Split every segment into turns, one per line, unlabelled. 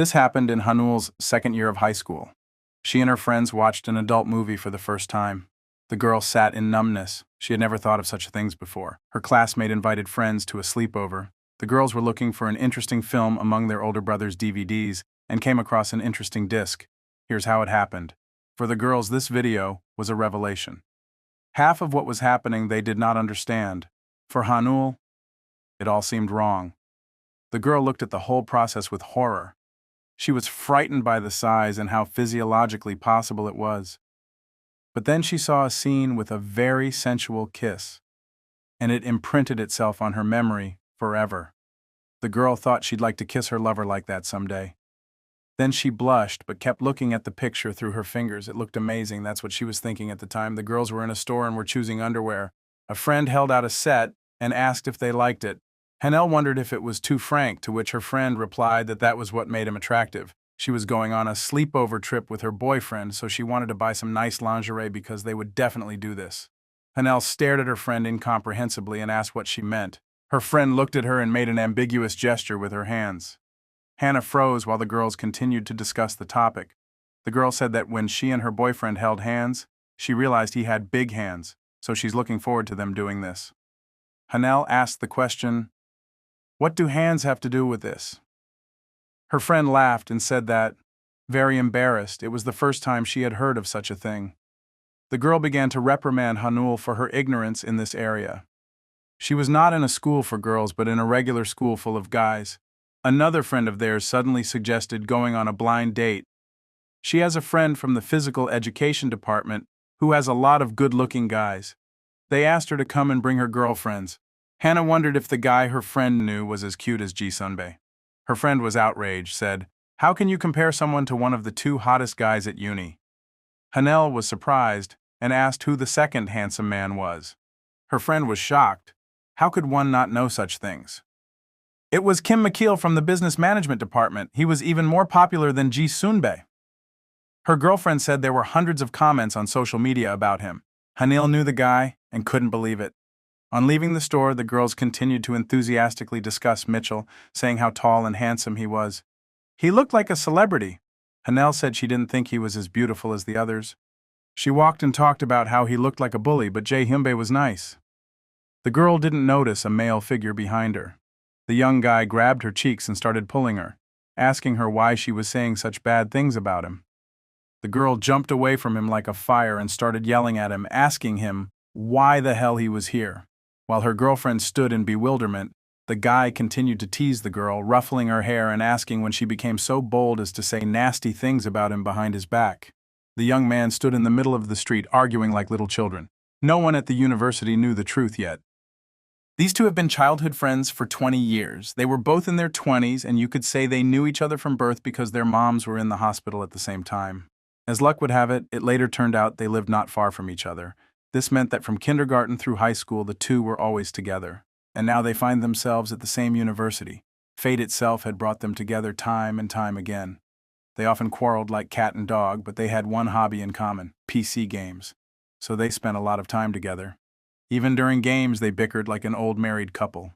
This happened in Hanul's second year of high school. She and her friends watched an adult movie for the first time. The girl sat in numbness. She had never thought of such things before. Her classmate invited friends to a sleepover. The girls were looking for an interesting film among their older brother's DVDs and came across an interesting disc. Here's how it happened. For the girls, this video was a revelation. Half of what was happening they did not understand. For Hanul, it all seemed wrong. The girl looked at the whole process with horror. She was frightened by the size and how physiologically possible it was. But then she saw a scene with a very sensual kiss, and it imprinted itself on her memory forever. The girl thought she'd like to kiss her lover like that someday. Then she blushed, but kept looking at the picture through her fingers. It looked amazing. That's what she was thinking at the time. The girls were in a store and were choosing underwear. A friend held out a set and asked if they liked it. Hanel wondered if it was too frank, to which her friend replied that that was what made him attractive. She was going on a sleepover trip with her boyfriend, so she wanted to buy some nice lingerie because they would definitely do this. Hanel stared at her friend incomprehensibly and asked what she meant. Her friend looked at her and made an ambiguous gesture with her hands. Hannah froze while the girls continued to discuss the topic. The girl said that when she and her boyfriend held hands, she realized he had big hands, so she's looking forward to them doing this. Hanel asked the question, "What do hands have to do with this?" Her friend laughed and said that, very embarrassed, it was the first time she had heard of such a thing. The girl began to reprimand Hanul for her ignorance in this area. She was not in a school for girls but in a regular school full of guys. Another friend of theirs suddenly suggested going on a blind date. She has a friend from the physical education department who has a lot of good-looking guys. They asked her to come and bring her girlfriends. Hannah wondered if the guy her friend knew was as cute as Ji Sunbae. Her friend was outraged, said, "How can you compare someone to one of the two hottest guys at uni?" Hanel was surprised and asked who the second handsome man was. Her friend was shocked. How could one not know such things? It was Kim McKeel from the business management department. He was even more popular than Ji Sunbae. Her girlfriend said there were hundreds of comments on social media about him. Hanil knew the guy and couldn't believe it. On leaving the store, the girls continued to enthusiastically discuss Mitchell, saying how tall and handsome he was. He looked like a celebrity. Hanel said she didn't think he was as beautiful as the others. She walked and talked about how he looked like a bully, but Jae Hyunbae was nice. The girl didn't notice a male figure behind her. The young guy grabbed her cheeks and started pulling her, asking her why she was saying such bad things about him. The girl jumped away from him like a fire and started yelling at him, asking him why the hell he was here. While her girlfriend stood in bewilderment, the guy continued to tease the girl, ruffling her hair and asking when she became so bold as to say nasty things about him behind his back. The young man stood in the middle of the street arguing like little children. No one at the university knew the truth yet. These two have been childhood friends for 20 years. They were both in their 20s, and you could say they knew each other from birth because their moms were in the hospital at the same time. As luck would have it, it later turned out they lived not far from each other. This meant that from kindergarten through high school, the two were always together. And now they find themselves at the same university. Fate itself had brought them together time and time again. They often quarreled like cat and dog, but they had one hobby in common: PC games. So they spent a lot of time together. Even during games, they bickered like an old married couple.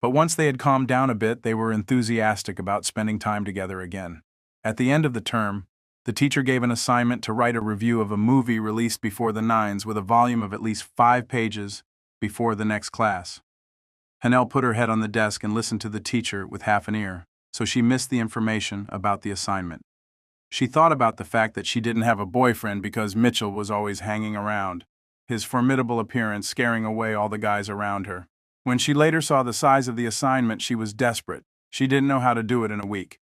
But once they had calmed down a bit, they were enthusiastic about spending time together again. At the end of the term, the teacher gave an assignment to write a review of a movie released before the 9s with a volume of at least 5 pages before the next class. Hanel put her head on the desk and listened to the teacher with half an ear, so she missed the information about the assignment. She thought about the fact that she didn't have a boyfriend because Mitchell was always hanging around, his formidable appearance scaring away all the guys around her. When she later saw the size of the assignment, she was desperate. She didn't know how to do it in a week.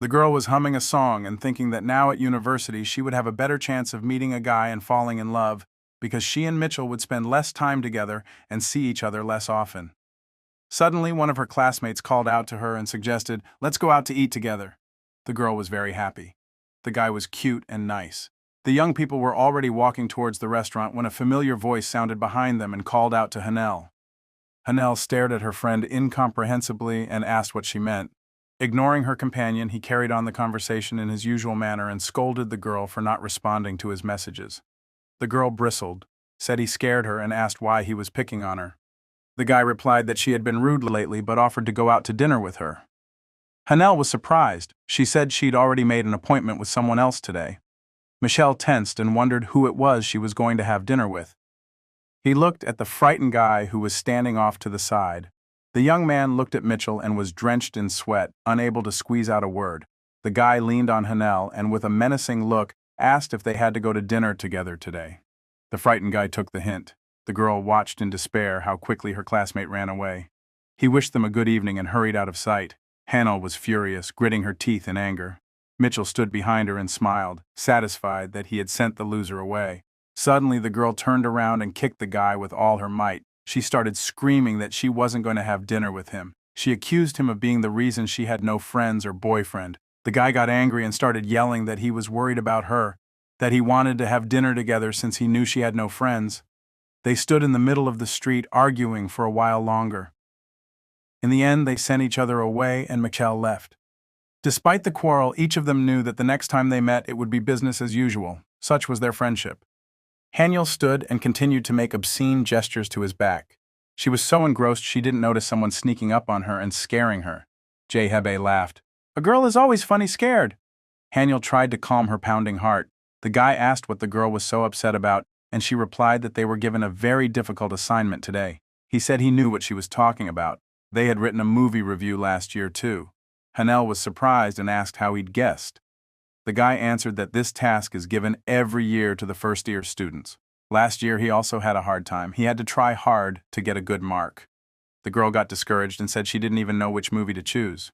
The girl was humming a song and thinking that now at university she would have a better chance of meeting a guy and falling in love because she and Mitchell would spend less time together and see each other less often. Suddenly, one of her classmates called out to her and suggested, "Let's go out to eat together." The girl was very happy. The guy was cute and nice. The young people were already walking towards the restaurant when a familiar voice sounded behind them and called out to Hanel. Hanel stared at her friend incomprehensibly and asked what she meant. Ignoring her companion, he carried on the conversation in his usual manner and scolded the girl for not responding to his messages. The girl bristled, said he scared her, and asked why he was picking on her. The guy replied that she had been rude lately but offered to go out to dinner with her. Hanel was surprised. She said she'd already made an appointment with someone else today. Michelle tensed and wondered who it was she was going to have dinner with. He looked at the frightened guy who was standing off to the side. The young man looked at Mitchell and was drenched in sweat, unable to squeeze out a word. The guy leaned on Hanel and, with a menacing look, asked if they had to go to dinner together today. The frightened guy took the hint. The girl watched in despair how quickly her classmate ran away. He wished them a good evening and hurried out of sight. Hanel was furious, gritting her teeth in anger. Mitchell stood behind her and smiled, satisfied that he had sent the loser away. Suddenly, the girl turned around and kicked the guy with all her might. She started screaming that she wasn't going to have dinner with him. She accused him of being the reason she had no friends or boyfriend. The guy got angry and started yelling that he was worried about her, that he wanted to have dinner together since he knew she had no friends. They stood in the middle of the street arguing for a while longer. In the end, they sent each other away and Michelle left. Despite the quarrel, each of them knew that the next time they met it would be business as usual. Such was their friendship. Haniel stood and continued to make obscene gestures to his back. She was so engrossed she didn't notice someone sneaking up on her and scaring her. Hebe laughed. "A girl is always funny scared." Haniel tried to calm her pounding heart. The guy asked what the girl was so upset about, and she replied that they were given a very difficult assignment today. He said he knew what she was talking about. They had written a movie review last year, too. Hanel was surprised and asked how he'd guessed. The guy answered that this task is given every year to the first-year students. Last year, he also had a hard time. He had to try hard to get a good mark. The girl got discouraged and said she didn't even know which movie to choose.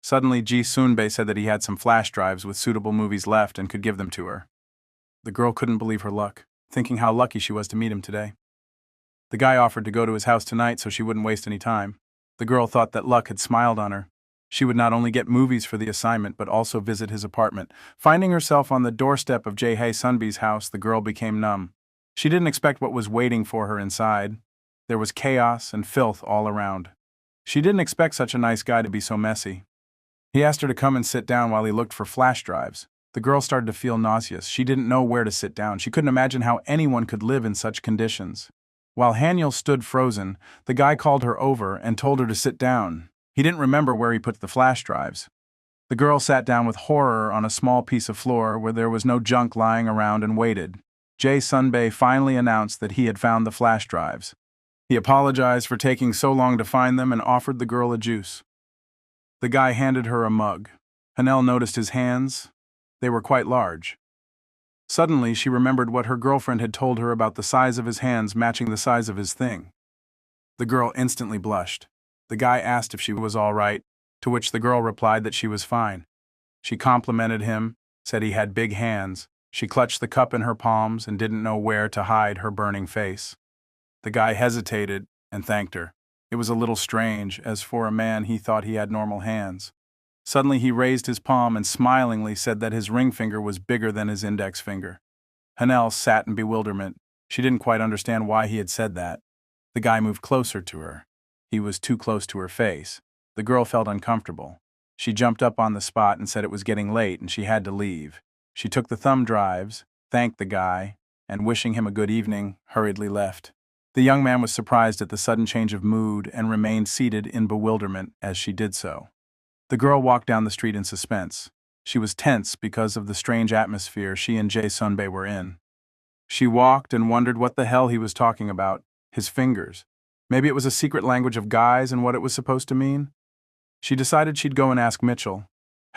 Suddenly, Ji Sunbei said that he had some flash drives with suitable movies left and could give them to her. The girl couldn't believe her luck, thinking how lucky she was to meet him today. The guy offered to go to his house tonight so she wouldn't waste any time. The girl thought that luck had smiled on her. She would not only get movies for the assignment but also visit his apartment. Finding herself on the doorstep of Jae Sunbi's house, the girl became numb. She didn't expect what was waiting for her inside. There was chaos and filth all around. She didn't expect such a nice guy to be so messy. He asked her to come and sit down while he looked for flash drives. The girl started to feel nauseous. She didn't know where to sit down. She couldn't imagine how anyone could live in such conditions. While Haniel stood frozen, the guy called her over and told her to sit down. He didn't remember where he put the flash drives. The girl sat down with horror on a small piece of floor where there was no junk lying around and waited. Jae Sunbei finally announced that he had found the flash drives. He apologized for taking so long to find them and offered the girl a juice. The guy handed her a mug. Hanel noticed his hands. They were quite large. Suddenly, she remembered what her girlfriend had told her about the size of his hands matching the size of his thing. The girl instantly blushed. The guy asked if she was all right, to which the girl replied that she was fine. She complimented him, said he had big hands. She clutched the cup in her palms and didn't know where to hide her burning face. The guy hesitated and thanked her. It was a little strange, as for a man he thought he had normal hands. Suddenly he raised his palm and smilingly said that his ring finger was bigger than his index finger. Hanel sat in bewilderment. She didn't quite understand why he had said that. The guy moved closer to her. He was too close to her face. The girl felt uncomfortable. She jumped up on the spot and said it was getting late and she had to leave. She took the thumb drives, thanked the guy, and wishing him a good evening, hurriedly left. The young man was surprised at the sudden change of mood and remained seated in bewilderment as she did so. The girl walked down the street in suspense. She was tense because of the strange atmosphere she and Jae Sunbei were in. She walked and wondered what the hell he was talking about. His fingers. Maybe it was a secret language of guys and what it was supposed to mean? She decided she'd go and ask Mitchell.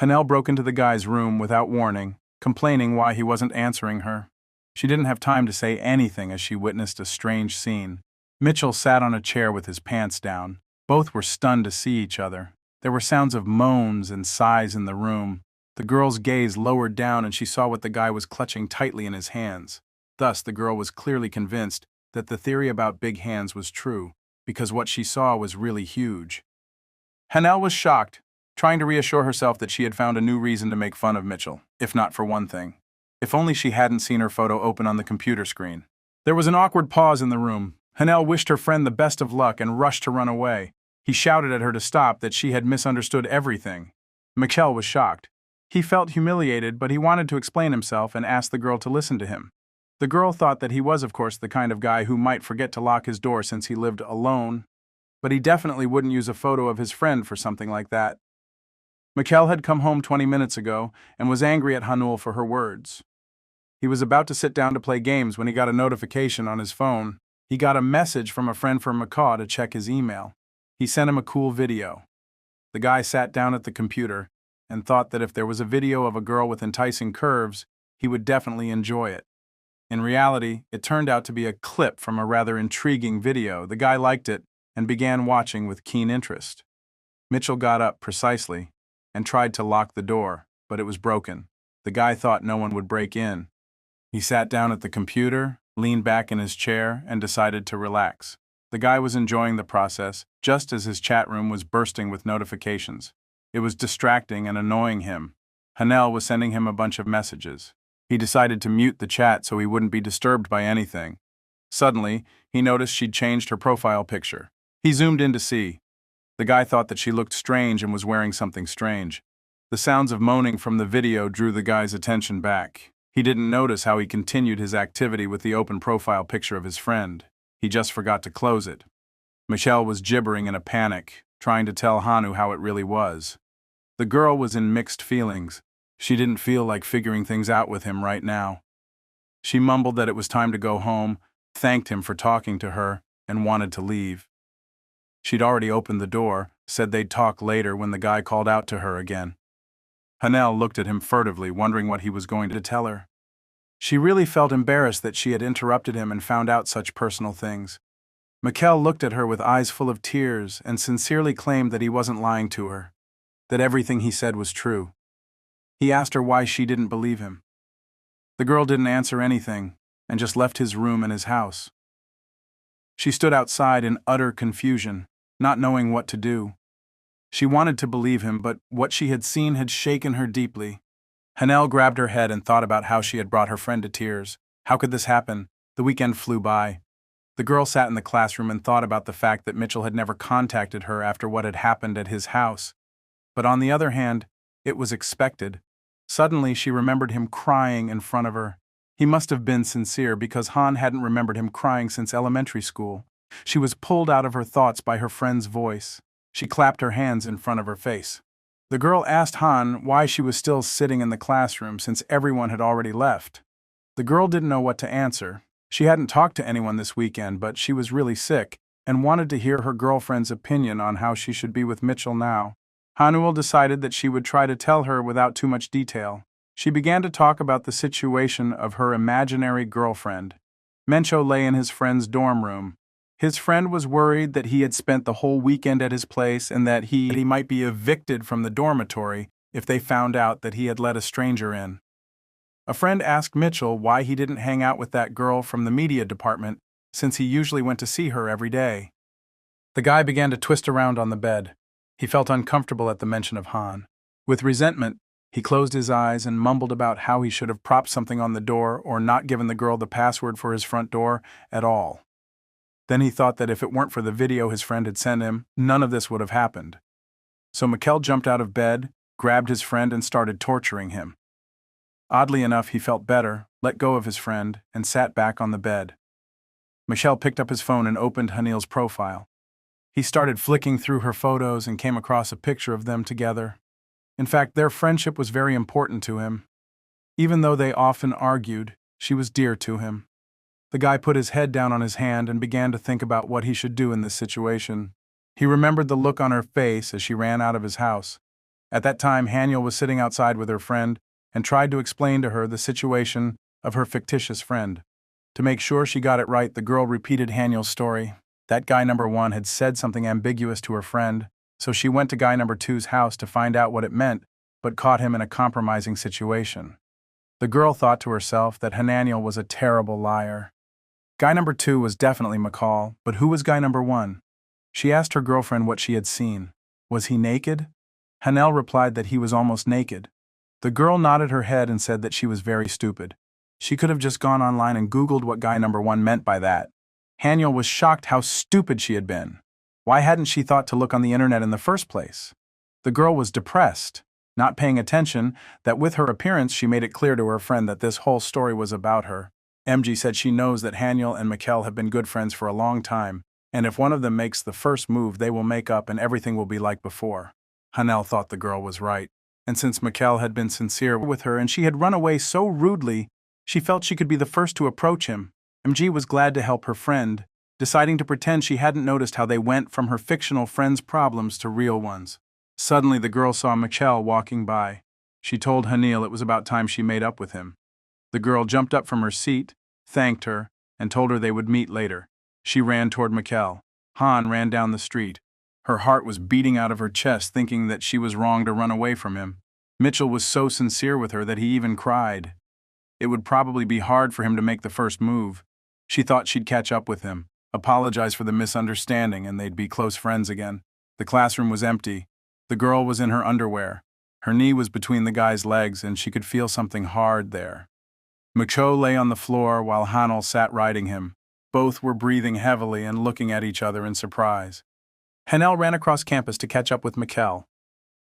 Hanel broke into the guy's room without warning, complaining why he wasn't answering her. She didn't have time to say anything as she witnessed a strange scene. Mitchell sat on a chair with his pants down. Both were stunned to see each other. There were sounds of moans and sighs in the room. The girl's gaze lowered down and she saw what the guy was clutching tightly in his hands. Thus, the girl was clearly convinced that the theory about big hands was true, because what she saw was really huge. Hanel was shocked, trying to reassure herself that she had found a new reason to make fun of Mitchell, if not for one thing. If only she hadn't seen her photo open on the computer screen. There was an awkward pause in the room. Hanel wished her friend the best of luck and rushed to run away. He shouted at her to stop, that she had misunderstood everything. Michelle was shocked. He felt humiliated, but he wanted to explain himself and asked the girl to listen to him. The girl thought that he was, of course, the kind of guy who might forget to lock his door since he lived alone, but he definitely wouldn't use a photo of his friend for something like that. Mikkel had come home 20 minutes ago and was angry at Hanul for her words. He was about to sit down to play games when he got a notification on his phone. He got a message from a friend from Macaw to check his email. He sent him a cool video. The guy sat down at the computer and thought that if there was a video of a girl with enticing curves, he would definitely enjoy it. In reality, it turned out to be a clip from a rather intriguing video. The guy liked it and began watching with keen interest. Mitchell got up precisely and tried to lock the door, but it was broken. The guy thought no one would break in. He sat down at the computer, leaned back in his chair, and decided to relax. The guy was enjoying the process, just as his chat room was bursting with notifications. It was distracting and annoying him. Hanel was sending him a bunch of messages. He decided to mute the chat so he wouldn't be disturbed by anything. Suddenly, he noticed she'd changed her profile picture. He zoomed in to see. The guy thought that she looked strange and was wearing something strange. The sounds of moaning from the video drew the guy's attention back. He didn't notice how he continued his activity with the open profile picture of his friend. He just forgot to close it. Michelle was gibbering in a panic, trying to tell Hanu how it really was. The girl was in mixed feelings. She didn't feel like figuring things out with him right now. She mumbled that it was time to go home, thanked him for talking to her, and wanted to leave. She'd already opened the door, said they'd talk later when the guy called out to her again. Hanel looked at him furtively, wondering what he was going to tell her. She really felt embarrassed that she had interrupted him and found out such personal things. Mikkel looked at her with eyes full of tears and sincerely claimed that he wasn't lying to her, that everything he said was true. He asked her why she didn't believe him. The girl didn't answer anything and just left his room and his house. She stood outside in utter confusion, not knowing what to do. She wanted to believe him, but what she had seen had shaken her deeply. Hanel grabbed her head and thought about how she had brought her friend to tears. How could this happen? The weekend flew by. The girl sat in the classroom and thought about the fact that Mitchell had never contacted her after what had happened at his house. But on the other hand, it was expected. Suddenly, she remembered him crying in front of her. He must have been sincere because Han hadn't remembered him crying since elementary school. She was pulled out of her thoughts by her friend's voice. She clapped her hands in front of her face. The girl asked Han why she was still sitting in the classroom since everyone had already left. The girl didn't know what to answer. She hadn't talked to anyone this weekend, but she was really sick and wanted to hear her girlfriend's opinion on how she should be with Mitchell now. Hanuel decided that she would try to tell her without too much detail. She began to talk about the situation of her imaginary girlfriend. Mencho lay in his friend's dorm room. His friend was worried that he had spent the whole weekend at his place and that he might be evicted from the dormitory if they found out that he had let a stranger in. A friend asked Mitchell why he didn't hang out with that girl from the media department since he usually went to see her every day. The guy began to twist around on the bed. He felt uncomfortable at the mention of Han. With resentment, he closed his eyes and mumbled about how he should have propped something on the door or not given the girl the password for his front door at all. Then he thought that if it weren't for the video his friend had sent him, none of this would have happened. So Mikkel jumped out of bed, grabbed his friend, and started torturing him. Oddly enough, he felt better, let go of his friend, and sat back on the bed. Michelle picked up his phone and opened Hanil's profile. He started flicking through her photos and came across a picture of them together. In fact, their friendship was very important to him. Even though they often argued, she was dear to him. The guy put his head down on his hand and began to think about what he should do in this situation. He remembered the look on her face as she ran out of his house. At that time, Haniel was sitting outside with her friend and tried to explain to her the situation of her fictitious friend. To make sure she got it right, the girl repeated Haniel's story. That guy number 1 had said something ambiguous to her friend, so she went to guy number 2's house to find out what it meant, but caught him in a compromising situation. The girl thought to herself that Hananiel was a terrible liar. Guy number 2 was definitely McCall, but who was guy number 1? She asked her girlfriend what she had seen. Was he naked? Hanel replied that he was almost naked. The girl nodded her head and said that she was very stupid. She could have just gone online and Googled what guy number 1 meant by that. Haniel was shocked how stupid she had been. Why hadn't she thought to look on the internet in the first place? The girl was depressed, not paying attention that with her appearance she made it clear to her friend that this whole story was about her. MG said she knows that Haniel and Mikkel have been good friends for a long time, and if one of them makes the first move, they will make up and everything will be like before. Hanel thought the girl was right, and since Mikkel had been sincere with her and she had run away so rudely, she felt she could be the first to approach him. MG was glad to help her friend, deciding to pretend she hadn't noticed how they went from her fictional friend's problems to real ones. Suddenly the girl saw Mikkel walking by. She told Hanil it was about time she made up with him. The girl jumped up from her seat, thanked her, and told her they would meet later. She ran toward Mikkel. Han ran down the street. Her heart was beating out of her chest, thinking that she was wrong to run away from him. Mitchell was so sincere with her that he even cried. It would probably be hard for him to make the first move. She thought she'd catch up with him, apologize for the misunderstanding, and they'd be close friends again. The classroom was empty. The girl was in her underwear. Her knee was between the guy's legs, and she could feel something hard there. Micho lay on the floor while Hanel sat riding him. Both were breathing heavily and looking at each other in surprise. Hanel ran across campus to catch up with Mikkel.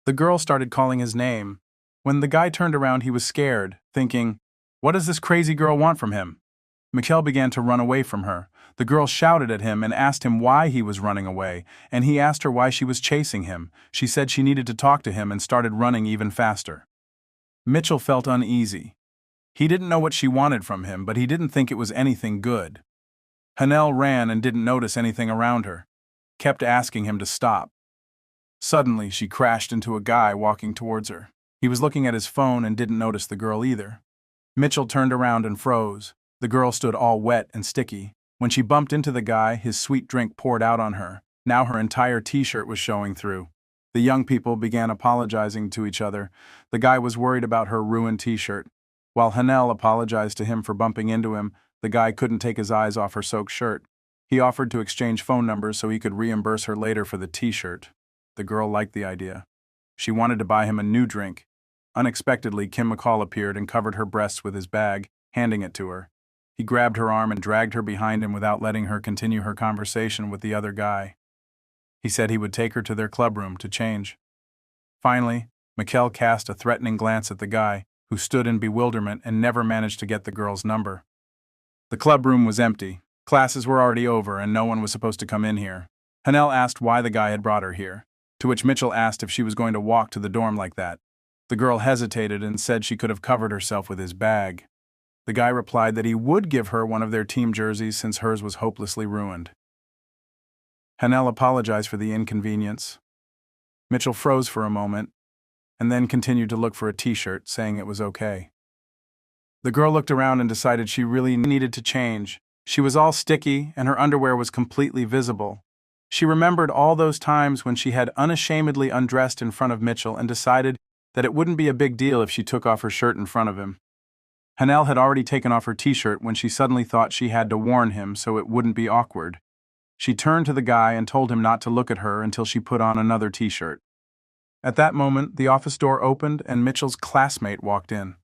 The girl started calling his name. When the guy turned around, he was scared, thinking, "What does this crazy girl want from him?" Mikkel began to run away from her. The girl shouted at him and asked him why he was running away, and he asked her why she was chasing him. She said she needed to talk to him and started running even faster. Mitchell felt uneasy. He didn't know what she wanted from him, but he didn't think it was anything good. Hanel ran and didn't notice anything around her, kept asking him to stop. Suddenly, she crashed into a guy walking towards her. He was looking at his phone and didn't notice the girl either. Mitchell turned around and froze. The girl stood all wet and sticky. When she bumped into the guy, his sweet drink poured out on her. Now her entire t-shirt was showing through. The young people began apologizing to each other. The guy was worried about her ruined t-shirt. While Hanel apologized to him for bumping into him, the guy couldn't take his eyes off her soaked shirt. He offered to exchange phone numbers so he could reimburse her later for the t-shirt. The girl liked the idea. She wanted to buy him a new drink. Unexpectedly, Kim McCall appeared and covered her breasts with his bag, handing it to her. He grabbed her arm and dragged her behind him without letting her continue her conversation with the other guy. He said he would take her to their clubroom to change. Finally, Mikkel cast a threatening glance at the guy, who stood in bewilderment and never managed to get the girl's number. The clubroom was empty. Classes were already over and no one was supposed to come in here. Hanel asked why the guy had brought her here, to which Mitchell asked if she was going to walk to the dorm like that. The girl hesitated and said she could have covered herself with his bag. The guy replied that he would give her one of their team jerseys since hers was hopelessly ruined. Hanel apologized for the inconvenience. Mitchell froze for a moment, and then continued to look for a t-shirt, saying it was okay. The girl looked around and decided she really needed to change. She was all sticky, and her underwear was completely visible. She remembered all those times when she had unashamedly undressed in front of Mitchell and decided that it wouldn't be a big deal if she took off her shirt in front of him. Hanel had already taken off her t-shirt when she suddenly thought she had to warn him so it wouldn't be awkward. She turned to the guy and told him not to look at her until she put on another t-shirt. At that moment, the office door opened and Mitchell's classmate walked in.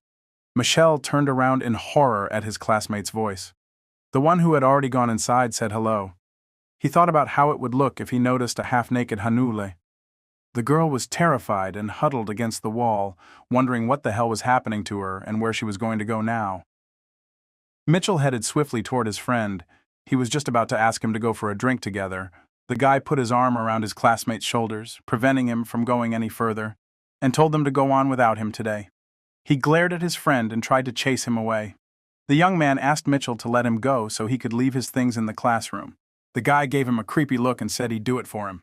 Michelle turned around in horror at his classmate's voice. The one who had already gone inside said hello. He thought about how it would look if he noticed a half-naked Hanule. The girl was terrified and huddled against the wall, wondering what the hell was happening to her and where she was going to go now. Mitchell headed swiftly toward his friend. He was just about to ask him to go for a drink together. The guy put his arm around his classmate's shoulders, preventing him from going any further, and told them to go on without him today. He glared at his friend and tried to chase him away. The young man asked Mitchell to let him go so he could leave his things in the classroom. The guy gave him a creepy look and said he'd do it for him.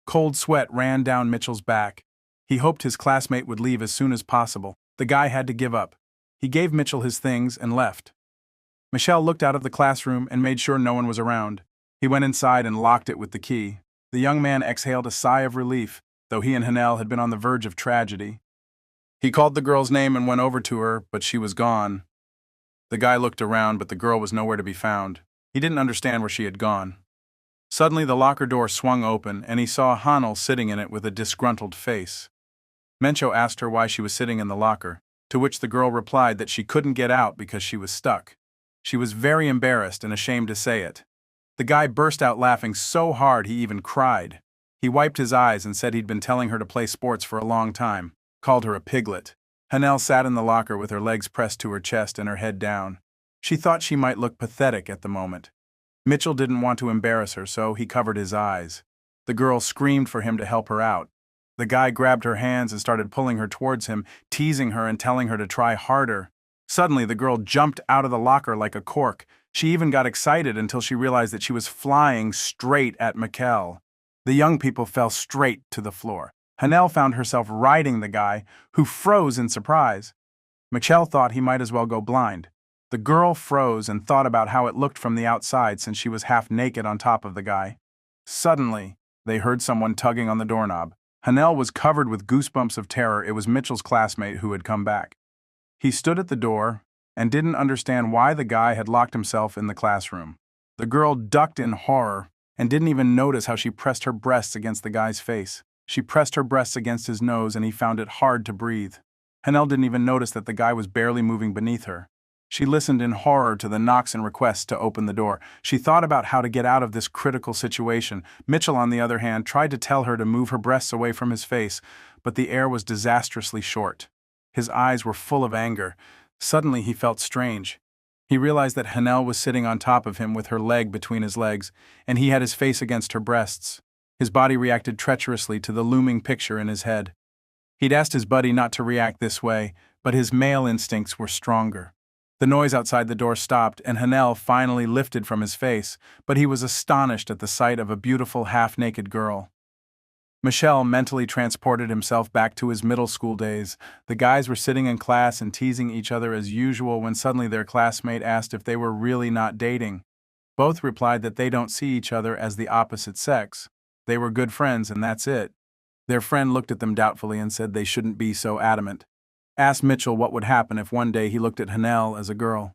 Cold sweat ran down Mitchell's back. He hoped his classmate would leave as soon as possible. The guy had to give up. He gave Mitchell his things and left. Michelle looked out of the classroom and made sure no one was around. He went inside and locked it with the key. The young man exhaled a sigh of relief, though he and Hanel had been on the verge of tragedy. He called the girl's name and went over to her, but she was gone. The guy looked around, but the girl was nowhere to be found. He didn't understand where she had gone. Suddenly, the locker door swung open, and he saw Hanel sitting in it with a disgruntled face. Mencho asked her why she was sitting in the locker, to which the girl replied that she couldn't get out because she was stuck. She was very embarrassed and ashamed to say it. The guy burst out laughing so hard he even cried. He wiped his eyes and said he'd been telling her to play sports for a long time, called her a piglet. Hanel sat in the locker with her legs pressed to her chest and her head down. She thought she might look pathetic at the moment. Mitchell didn't want to embarrass her, so he covered his eyes. The girl screamed for him to help her out. The guy grabbed her hands and started pulling her towards him, teasing her and telling her to try harder. Suddenly, the girl jumped out of the locker like a cork. She even got excited until she realized that she was flying straight at Mikkel. The young people fell straight to the floor. Hanel found herself riding the guy, who froze in surprise. Mikkel thought he might as well go blind. The girl froze and thought about how it looked from the outside since she was half naked on top of the guy. Suddenly, they heard someone tugging on the doorknob. Hanel was covered with goosebumps of terror. It was Mitchell's classmate who had come back. He stood at the door and didn't understand why the guy had locked himself in the classroom. The girl ducked in horror and didn't even notice how she pressed her breasts against the guy's face. She pressed her breasts against his nose and he found it hard to breathe. Hanel didn't even notice that the guy was barely moving beneath her. She listened in horror to the knocks and requests to open the door. She thought about how to get out of this critical situation. Mitchell, on the other hand, tried to tell her to move her breasts away from his face, but the air was disastrously short. His eyes were full of anger. Suddenly he felt strange. He realized that Hanel was sitting on top of him with her leg between his legs, and he had his face against her breasts. His body reacted treacherously to the looming picture in his head. He'd asked his buddy not to react this way, but his male instincts were stronger. The noise outside the door stopped, and Hanel finally lifted from his face, but he was astonished at the sight of a beautiful half-naked girl. Michel mentally transported himself back to his middle school days. The guys were sitting in class and teasing each other as usual when suddenly their classmate asked if they were really not dating. Both replied that they don't see each other as the opposite sex. They were good friends and that's it. Their friend looked at them doubtfully and said they shouldn't be so adamant. Asked Mitchell what would happen if one day he looked at Hanel as a girl.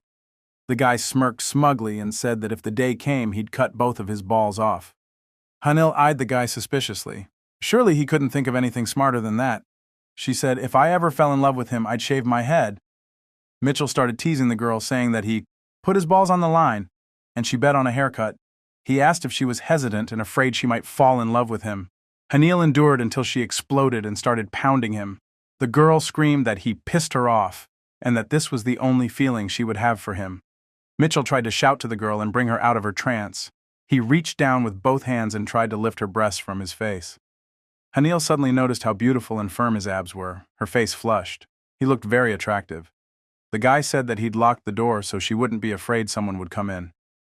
The guy smirked smugly and said that if the day came, he'd cut both of his balls off. Hanel eyed the guy suspiciously. Surely he couldn't think of anything smarter than that. She said, if I ever fell in love with him, I'd shave my head. Mitchell started teasing the girl, saying that he put his balls on the line, and she bet on a haircut. He asked if she was hesitant and afraid she might fall in love with him. Hanel endured until she exploded and started pounding him. The girl screamed that he pissed her off, and that this was the only feeling she would have for him. Mitchell tried to shout to the girl and bring her out of her trance. He reached down with both hands and tried to lift her breasts from his face. Hanel suddenly noticed how beautiful and firm his abs were. Her face flushed. He looked very attractive. The guy said that he'd locked the door so she wouldn't be afraid someone would come in.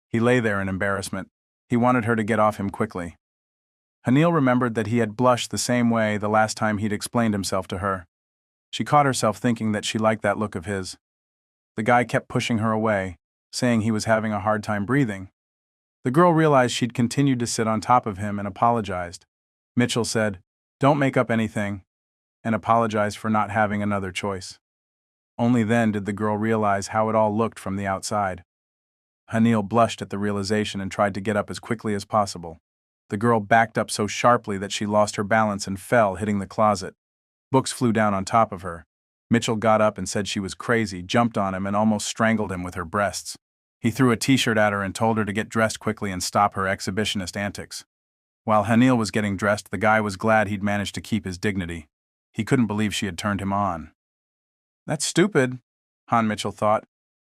He lay there in embarrassment. He wanted her to get off him quickly. Hanel remembered that he had blushed the same way the last time he'd explained himself to her. She caught herself thinking that she liked that look of his. The guy kept pushing her away, saying he was having a hard time breathing. The girl realized she'd continued to sit on top of him and apologized. Mitchell said, "Don't make up anything," and apologized for not having another choice. Only then did the girl realize how it all looked from the outside. Hanel blushed at the realization and tried to get up as quickly as possible. The girl backed up so sharply that she lost her balance and fell, hitting the closet. Books flew down on top of her. Mitchell got up and said she was crazy, jumped on him, and almost strangled him with her breasts. He threw a t-shirt at her and told her to get dressed quickly and stop her exhibitionist antics. While Hanel was getting dressed, the guy was glad he'd managed to keep his dignity. He couldn't believe she had turned him on. That's stupid, Han Mitchell thought.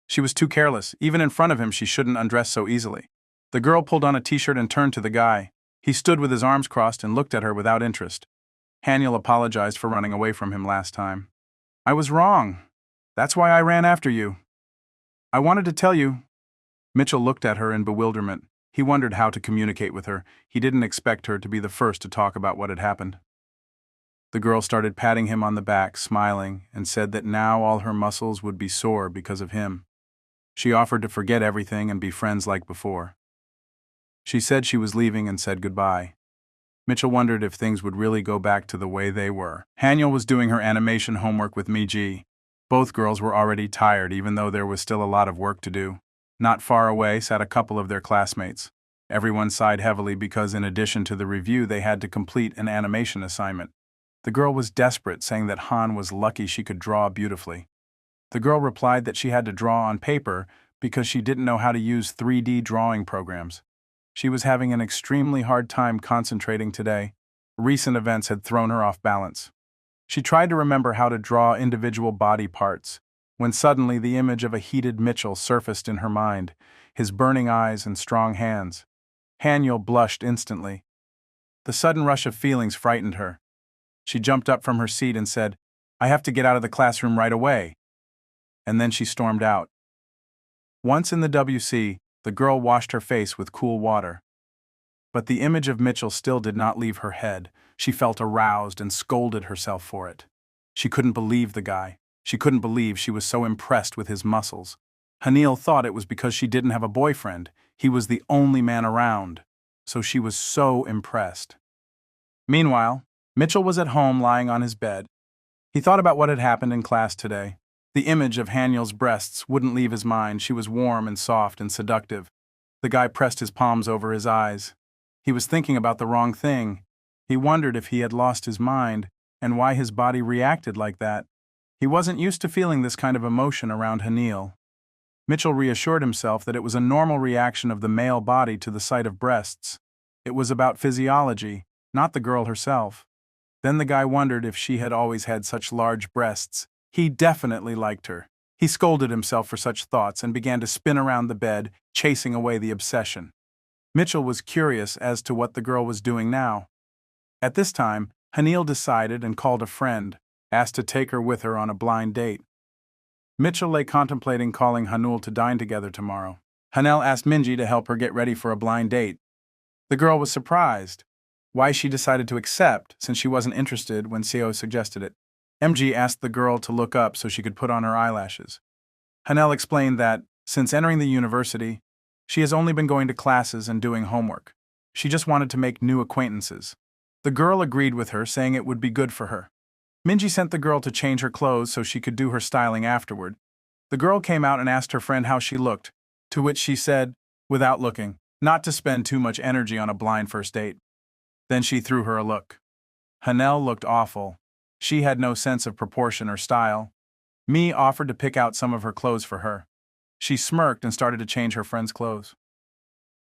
She was too careless. Even in front of him, she shouldn't undress so easily. The girl pulled on a t-shirt and turned to the guy. He stood with his arms crossed and looked at her without interest. Hanel apologized for running away from him last time. I was wrong. That's why I ran after you. I wanted to tell you. Mitchell looked at her in bewilderment. He wondered how to communicate with her. He didn't expect her to be the first to talk about what had happened. The girl started patting him on the back, smiling, and said that now all her muscles would be sore because of him. She offered to forget everything and be friends like before. She said she was leaving and said goodbye. Mitchell wondered if things would really go back to the way they were. Hanel was doing her animation homework with Miji. Both girls were already tired, even though there was still a lot of work to do. Not far away sat a couple of their classmates. Everyone sighed heavily because in addition to the review they had to complete an animation assignment. The girl was desperate, saying that Han was lucky she could draw beautifully. The girl replied that she had to draw on paper because she didn't know how to use 3D drawing programs. She was having an extremely hard time concentrating today. Recent events had thrown her off balance. She tried to remember how to draw individual body parts, when suddenly the image of a heated Mitchell surfaced in her mind, his burning eyes and strong hands. Hanel blushed instantly. The sudden rush of feelings frightened her. She jumped up from her seat and said, "I have to get out of the classroom right away." And then she stormed out. Once in the WC, the girl washed her face with cool water. But the image of Mitchell still did not leave her head. She felt aroused and scolded herself for it. She couldn't believe the guy. She couldn't believe she was so impressed with his muscles. Hanil thought it was because she didn't have a boyfriend. He was the only man around. So she was so impressed. Meanwhile, Mitchell was at home lying on his bed. He thought about what had happened in class today. The image of Haniel's breasts wouldn't leave his mind. She was warm and soft and seductive. The guy pressed his palms over his eyes. He was thinking about the wrong thing. He wondered if he had lost his mind and why his body reacted like that. He wasn't used to feeling this kind of emotion around Hanil. Mitchell reassured himself that it was a normal reaction of the male body to the sight of breasts. It was about physiology, not the girl herself. Then the guy wondered if she had always had such large breasts. He definitely liked her. He scolded himself for such thoughts and began to spin around the bed, chasing away the obsession. Mitchell was curious as to what the girl was doing now. At this time, Hanil decided and called a friend, asked to take her with her on a blind date. Mitchell lay contemplating calling Hanul to dine together tomorrow. Hanel asked Minji to help her get ready for a blind date. The girl was surprised. Why she decided to accept, since she wasn't interested when Seo suggested it. MG asked the girl to look up so she could put on her eyelashes. Hanel explained that, since entering the university, she has only been going to classes and doing homework. She just wanted to make new acquaintances. The girl agreed with her, saying it would be good for her. Minji sent the girl to change her clothes so she could do her styling afterward. The girl came out and asked her friend how she looked, to which she said, without looking, not to spend too much energy on a blind first date. Then she threw her a look. Hanel looked awful. She had no sense of proportion or style. Mi offered to pick out some of her clothes for her. She smirked and started to change her friend's clothes.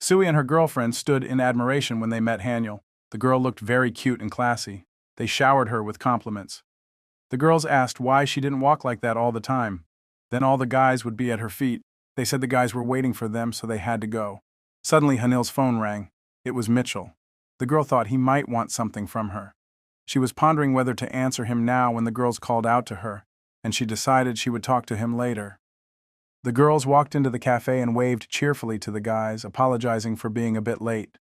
Sui and her girlfriend stood in admiration when they met Haniel. The girl looked very cute and classy. They showered her with compliments. The girls asked why she didn't walk like that all the time. Then all the guys would be at her feet. They said the guys were waiting for them, so they had to go. Suddenly, Hanil's phone rang. It was Mitchell. The girl thought he might want something from her. She was pondering whether to answer him now when the girls called out to her, and she decided she would talk to him later. The girls walked into the cafe and waved cheerfully to the guys, apologizing for being a bit late.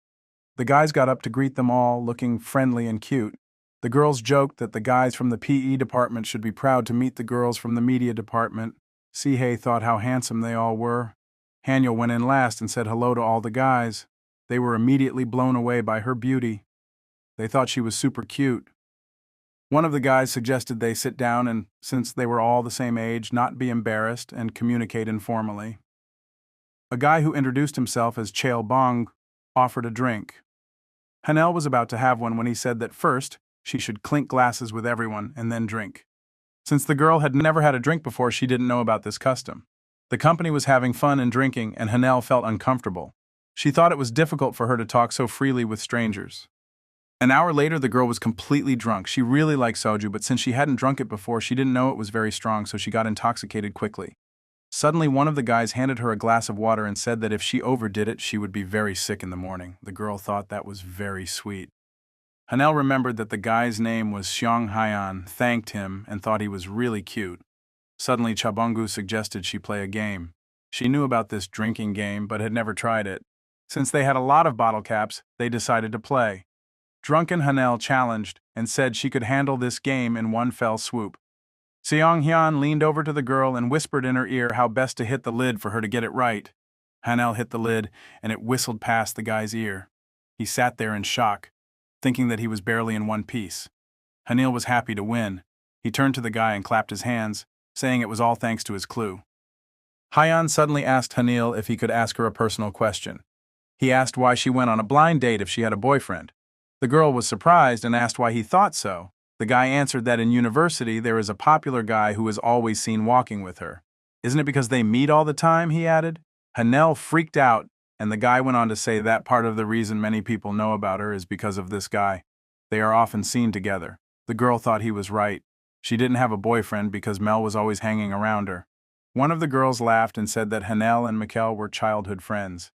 The guys got up to greet them all, looking friendly and cute. The girls joked that the guys from the PE department should be proud to meet the girls from the media department. Sihei thought how handsome they all were. Haniel went in last and said hello to all the guys. They were immediately blown away by her beauty. They thought she was super cute. One of the guys suggested they sit down and, since they were all the same age, not be embarrassed and communicate informally. A guy who introduced himself as Chael Bong offered a drink. Hanel was about to have one when he said that first, she should clink glasses with everyone and then drink. Since the girl had never had a drink before, she didn't know about this custom. The company was having fun and drinking, and Hanel felt uncomfortable. She thought it was difficult for her to talk so freely with strangers. An hour later, the girl was completely drunk. She really liked soju, but since she hadn't drunk it before, she didn't know it was very strong, so she got intoxicated quickly. Suddenly, one of the guys handed her a glass of water and said that if she overdid it, she would be very sick in the morning. The girl thought that was very sweet. Hanel remembered that the guy's name was Xiong Haiyan, thanked him, and thought he was really cute. Suddenly, Chabongu suggested she play a game. She knew about this drinking game, but had never tried it. Since they had a lot of bottle caps, they decided to play. Drunken Hanel challenged and said she could handle this game in one fell swoop. Xiong Haiyan leaned over to the girl and whispered in her ear how best to hit the lid for her to get it right. Hanel hit the lid, and it whistled past the guy's ear. He sat there in shock, thinking that he was barely in one piece. Hanil was happy to win. He turned to the guy and clapped his hands, saying it was all thanks to his clue. Haiyan suddenly asked Hanil if he could ask her a personal question. He asked why she went on a blind date if she had a boyfriend. The girl was surprised and asked why he thought so. The guy answered that in university there is a popular guy who is always seen walking with her. Isn't it because they meet all the time, he added? Hanel freaked out, and the guy went on to say that part of the reason many people know about her is because of this guy. They are often seen together. The girl thought he was right. She didn't have a boyfriend because Mel was always hanging around her. One of the girls laughed and said that Hanel and Mikkel were childhood friends.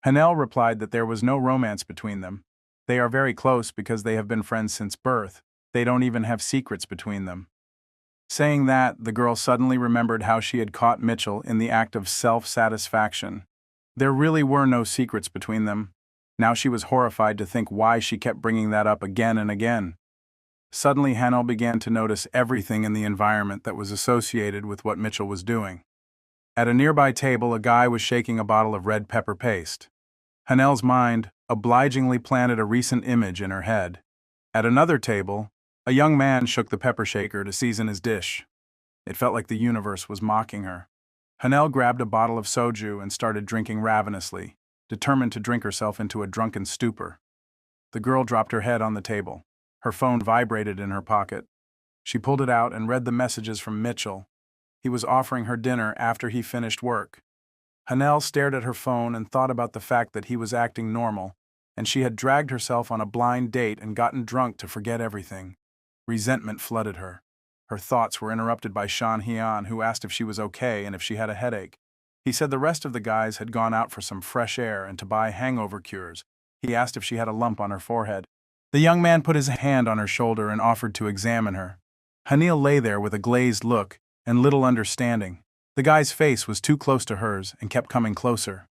Hanel replied that there was no romance between them. They are very close because they have been friends since birth. They don't even have secrets between them. Saying that, the girl suddenly remembered how she had caught Mitchell in the act of self-satisfaction. There really were no secrets between them. Now she was horrified to think why she kept bringing that up again and again. Suddenly, Hanel began to notice everything in the environment that was associated with what Mitchell was doing. At a nearby table, a guy was shaking a bottle of red pepper paste. Hanel's mind obligingly planted a recent image in her head. At another table, a young man shook the pepper shaker to season his dish. It felt like the universe was mocking her. Hanel grabbed a bottle of soju and started drinking ravenously, determined to drink herself into a drunken stupor. The girl dropped her head on the table. Her phone vibrated in her pocket. She pulled it out and read the messages from Mitchell. He was offering her dinner after he finished work. Hanel stared at her phone and thought about the fact that he was acting normal, and she had dragged herself on a blind date and gotten drunk to forget everything. Resentment flooded her. Her thoughts were interrupted by Shan Hyun, who asked if she was okay and if she had a headache. He said the rest of the guys had gone out for some fresh air and to buy hangover cures. He asked if she had a lump on her forehead. The young man put his hand on her shoulder and offered to examine her. Hanil lay there with a glazed look and little understanding. The guy's face was too close to hers and kept coming closer.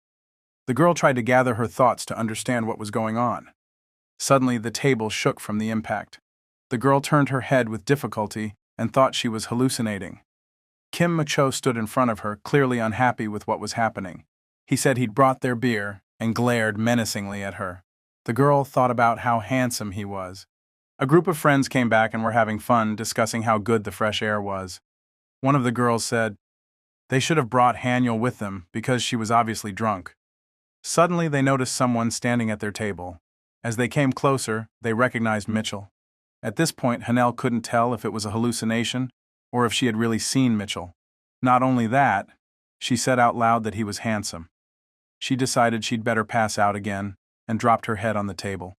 The girl tried to gather her thoughts to understand what was going on. Suddenly, the table shook from the impact. The girl turned her head with difficulty and thought she was hallucinating. Kim Macho stood in front of her, clearly unhappy with what was happening. He said he'd brought their beer and glared menacingly at her. The girl thought about how handsome he was. A group of friends came back and were having fun, discussing how good the fresh air was. One of the girls said they should have brought Haniel with them because she was obviously drunk. Suddenly, they noticed someone standing at their table. As they came closer, they recognized Mitchell. At this point, Hanel couldn't tell if it was a hallucination or if she had really seen Mitchell. Not only that, she said out loud that he was handsome. She decided she'd better pass out again and dropped her head on the table.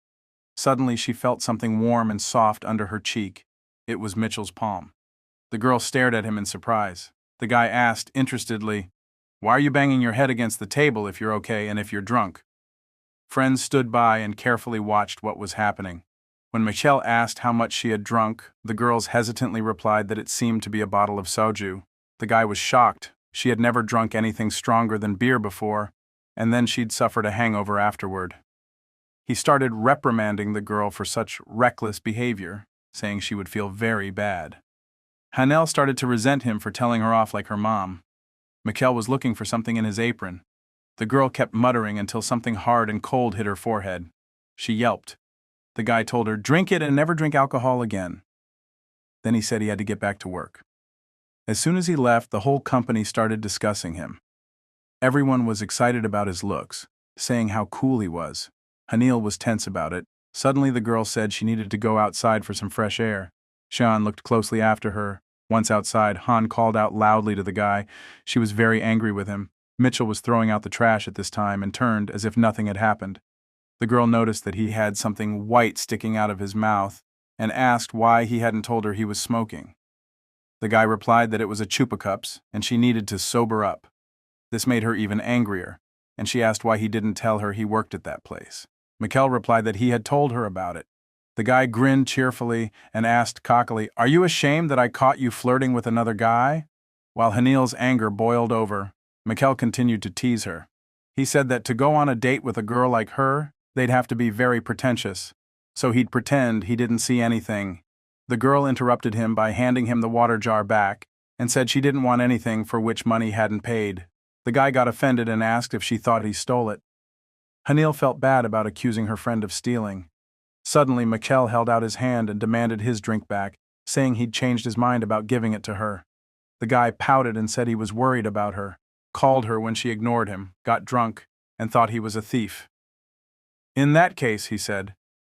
Suddenly, she felt something warm and soft under her cheek. It was Mitchell's palm. The girl stared at him in surprise. The guy asked, interestedly, "Why are you banging your head against the table if you're okay and if you're drunk?" Friends stood by and carefully watched what was happening. When Michelle asked how much she had drunk, the girls hesitantly replied that it seemed to be a bottle of soju. The guy was shocked. She had never drunk anything stronger than beer before, and then she'd suffered a hangover afterward. He started reprimanding the girl for such reckless behavior, saying she would feel very bad. Hanel started to resent him for telling her off like her mom. Mikkel was looking for something in his apron. The girl kept muttering until something hard and cold hit her forehead. She yelped. The guy told her, "Drink it and never drink alcohol again." Then he said he had to get back to work. As soon as he left, the whole company started discussing him. Everyone was excited about his looks, saying how cool he was. Hanil was tense about it. Suddenly the girl said she needed to go outside for some fresh air. Sean looked closely after her. Once outside, Han called out loudly to the guy. She was very angry with him. Mitchell was throwing out the trash at this time and turned as if nothing had happened. The girl noticed that he had something white sticking out of his mouth and asked why he hadn't told her he was smoking. The guy replied that it was a chupa cups and she needed to sober up. This made her even angrier, and she asked why he didn't tell her he worked at that place. Mikkel replied that he had told her about it. The guy grinned cheerfully and asked cockily, "Are you ashamed that I caught you flirting with another guy?" While Hanil's anger boiled over, Mikkel continued to tease her. He said that to go on a date with a girl like her, they'd have to be very pretentious, so he'd pretend he didn't see anything. The girl interrupted him by handing him the water jar back and said she didn't want anything for which money hadn't paid. The guy got offended and asked if she thought he stole it. Hanil felt bad about accusing her friend of stealing. Suddenly, Mikkel held out his hand and demanded his drink back, saying he'd changed his mind about giving it to her. The guy pouted and said he was worried about her, called her when she ignored him, got drunk, and thought he was a thief. "In that case," he said,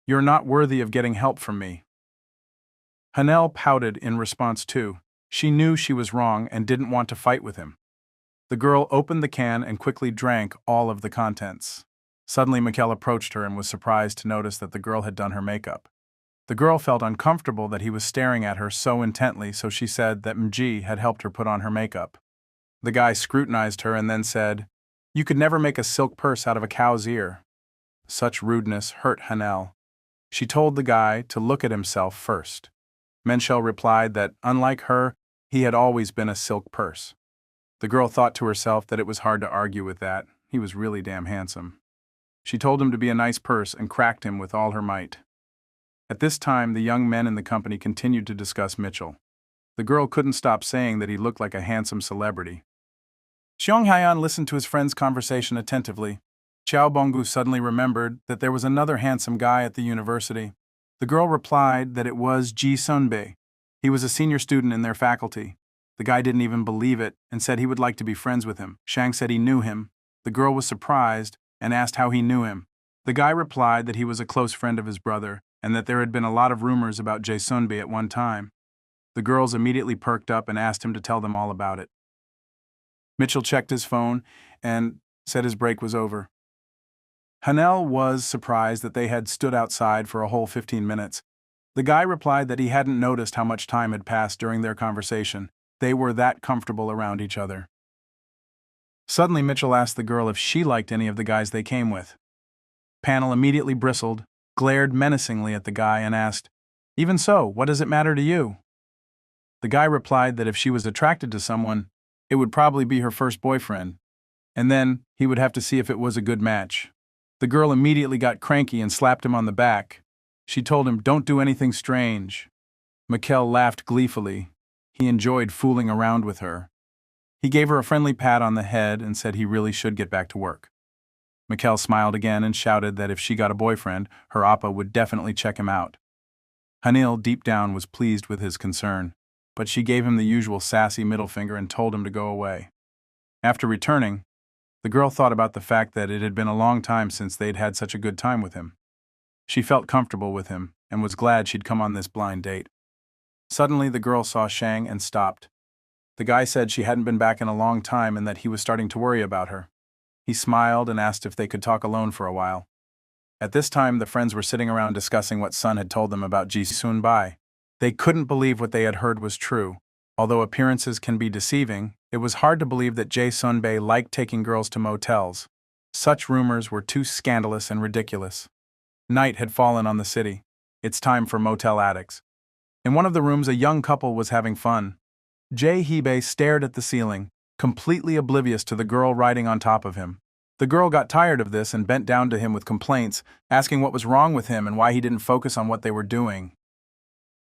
"you're not worthy of getting help from me." Hanel pouted in response too. She knew she was wrong and didn't want to fight with him. The girl opened the can and quickly drank all of the contents. Suddenly, Mikkel approached her and was surprised to notice that the girl had done her makeup. The girl felt uncomfortable that he was staring at her so intently, so she said that Mji had helped her put on her makeup. The guy scrutinized her and then said, "You could never make a silk purse out of a cow's ear." Such rudeness hurt Hanel. She told the guy to look at himself first. Menchel replied that, unlike her, he had always been a silk purse. The girl thought to herself that it was hard to argue with that. He was really damn handsome. She told him to be a nice purse and cracked him with all her might. At this time, the young men in the company continued to discuss Mitchell. The girl couldn't stop saying that he looked like a handsome celebrity. Xiong Haiyan listened to his friend's conversation attentively. Xiao Bonggu suddenly remembered that there was another handsome guy at the university. The girl replied that it was Ji Sunbei. He was a senior student in their faculty. The guy didn't even believe it and said he would like to be friends with him. Shang said he knew him. The girl was surprised and asked how he knew him. The guy replied that he was a close friend of his brother and that there had been a lot of rumors about Ji Sunbei at one time. The girls immediately perked up and asked him to tell them all about it. Mitchell checked his phone and said his break was over. Hanel was surprised that they had stood outside for a whole 15 minutes. The guy replied that he hadn't noticed how much time had passed during their conversation. They were that comfortable around each other. Suddenly, Mitchell asked the girl if she liked any of the guys they came with. Panel immediately bristled, glared menacingly at the guy, and asked, "Even so, what does it matter to you?" The guy replied that if she was attracted to someone, it would probably be her first boyfriend, and then he would have to see if it was a good match. The girl immediately got cranky and slapped him on the back. She told him, "Don't do anything strange." Mikkel laughed gleefully. He enjoyed fooling around with her. He gave her a friendly pat on the head and said he really should get back to work. Mikkel smiled again and shouted that if she got a boyfriend, her appa would definitely check him out. Hanil, deep down, was pleased with his concern, but she gave him the usual sassy middle finger and told him to go away. After returning, the girl thought about the fact that it had been a long time since they'd had such a good time with him. She felt comfortable with him and was glad she'd come on this blind date. Suddenly, the girl saw Shang and stopped. The guy said she hadn't been back in a long time and that he was starting to worry about her. He smiled and asked if they could talk alone for a while. At this time, the friends were sitting around discussing what Sun had told them about Ji Sunbai. They couldn't believe what they had heard was true. Although appearances can be deceiving, it was hard to believe that Ji Sunbai liked taking girls to motels. Such rumors were too scandalous and ridiculous. Night had fallen on the city. It's time for motel addicts. In one of the rooms, a young couple was having fun. Jae Hee-bae stared at the ceiling, completely oblivious to the girl riding on top of him. The girl got tired of this and bent down to him with complaints, asking what was wrong with him and why he didn't focus on what they were doing.